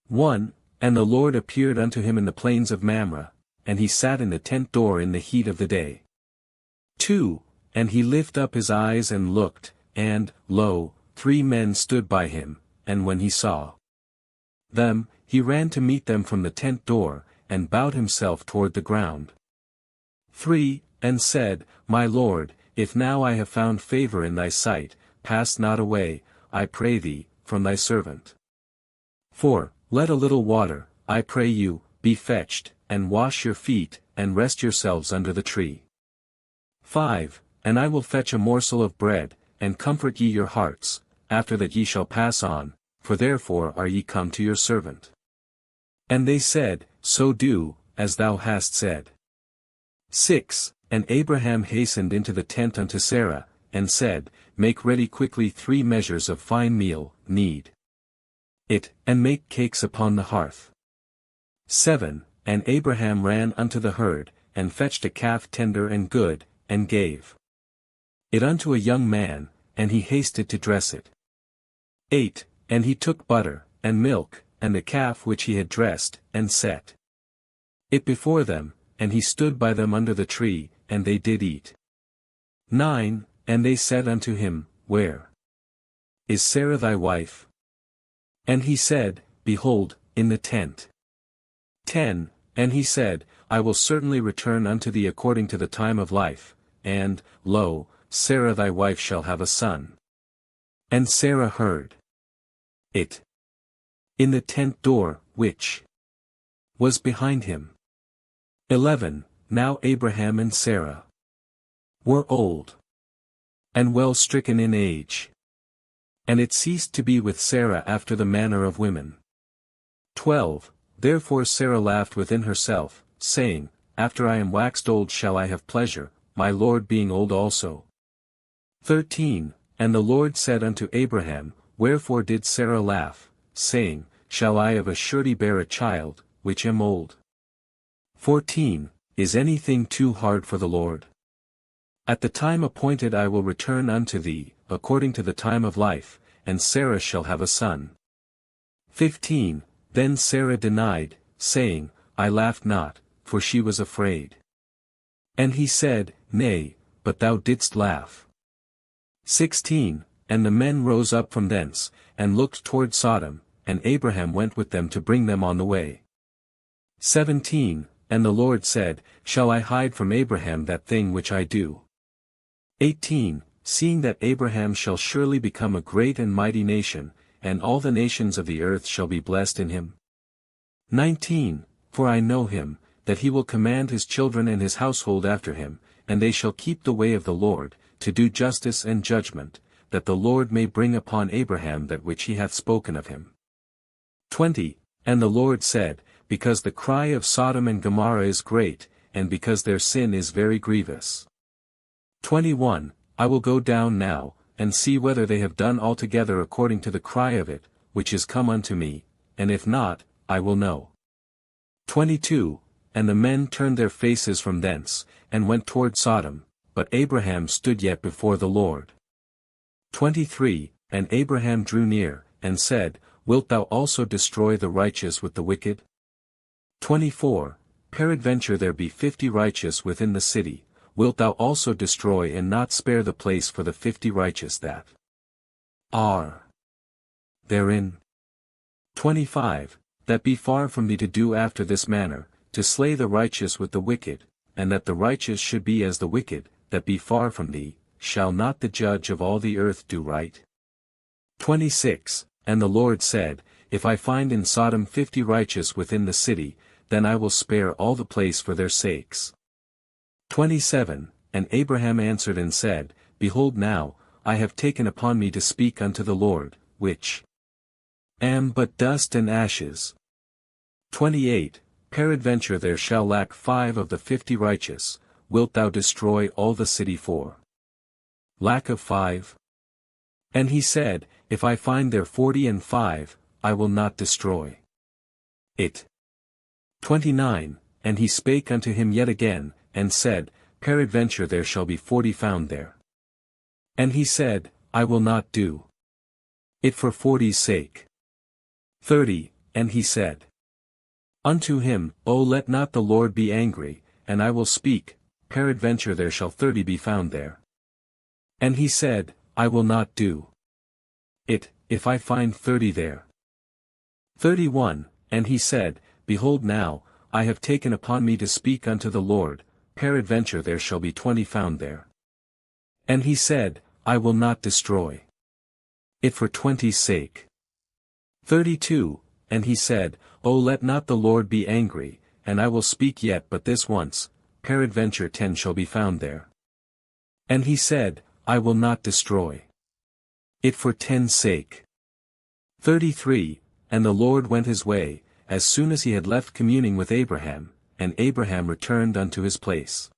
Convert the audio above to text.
1. And the Lord appeared unto him in the plains of Mamre, and he sat in the tent door in the heat of the day. 2. And he lifted up his eyes and looked, and, lo, 3 men stood by him, and when he saw them, he ran to meet them from the tent door, and bowed himself toward the ground. 3. And said, My Lord, if now I have found favor in thy sight, pass not away, I pray thee, from thy servant. 4. Let a little water, I pray you, be fetched, and wash your feet, and rest yourselves under the tree. 5. And I will fetch a morsel of bread, and comfort ye your hearts, after that ye shall pass on, for therefore are ye come to your servant. And they said, So do, as thou hast said. 6. And Abraham hastened into the tent unto Sarah, and said, Make ready quickly 3 measures of fine meal, knead it, and make cakes upon the hearth. 7. And Abraham ran unto the herd, and fetched a calf tender and good, and gave it unto a young man, and he hasted to dress it. 8. And he took butter, and milk, and the calf which he had dressed, and set it before them, and he stood by them under the tree, and they did eat. 9. And they said unto him, Where is Sarah thy wife? And he said, Behold, in the tent. 10. And he said, I will certainly return unto thee according to the time of life, and, lo, Sarah thy wife shall have a son. And Sarah heard it in the tent door, which was behind him. 11. Now Abraham and Sarah were old, and well stricken in age. And it ceased to be with Sarah after the manner of women. 12. Therefore Sarah laughed within herself, saying, After I am waxed old shall I have pleasure, my Lord being old also. 13. And the Lord said unto Abraham, Wherefore did Sarah laugh, saying, Shall I of a surety bear a child, which am old? 14. Is anything too hard for the Lord? At the time appointed I will return unto thee, according to the time of life, and Sarah shall have a son. 15. Then Sarah denied, saying, I laughed not, for she was afraid. And he said, Nay, but thou didst laugh. 16. And the men rose up from thence, and looked toward Sodom, and Abraham went with them to bring them on the way. 17. And the Lord said, Shall I hide from Abraham that thing which I do? 18. Seeing that Abraham shall surely become a great and mighty nation, and all the nations of the earth shall be blessed in him. 19. For I know him, that he will command his children and his household after him, and they shall keep the way of the Lord, to do justice and judgment, that the Lord may bring upon Abraham that which he hath spoken of him. 20. And the Lord said, Because the cry of Sodom and Gomorrah is great, and because their sin is very grievous. 21. I will go down now, and see whether they have done altogether according to the cry of it, which is come unto me, and if not, I will know. 22. And the men turned their faces from thence, and went toward Sodom, but Abraham stood yet before the Lord. 23. And Abraham drew near, and said, Wilt thou also destroy the righteous with the wicked? 24. Peradventure there be 50 righteous within the city, wilt thou also destroy and not spare the place for the 50 righteous that are therein? 25. That be far from thee to do after this manner, to slay the righteous with the wicked, and that the righteous should be as the wicked, that be far from thee, shall not the judge of all the earth do right? 26. And the Lord said, If I find in Sodom 50 righteous within the city, then I will spare all the place for their sakes. 27. And Abraham answered and said, Behold now, I have taken upon me to speak unto the Lord, which am but dust and ashes. 28. Peradventure there shall lack 5 of the 50 righteous, wilt thou destroy all the city for lack of 5? And he said, If I find there 45, I will not destroy it. 29. And he spake unto him yet again, and said, Peradventure there shall be 40 found there. And he said, I will not do it for 40's sake. 30. and he said unto him, O let not the Lord be angry, and I will speak, peradventure there shall 30 be found there. And he said, I will not do it, if I find 30 there. 31, and he said, Behold now, I have taken upon me to speak unto the Lord, peradventure there shall be 20 found there. And he said, I will not destroy it for 20's sake. 32, and he said, O let not the Lord be angry, and I will speak yet but this once, peradventure 10 shall be found there. And he said, I will not destroy it for 10's sake. 33, and the Lord went his way, as soon as he had left communing with Abraham, and Abraham returned unto his place.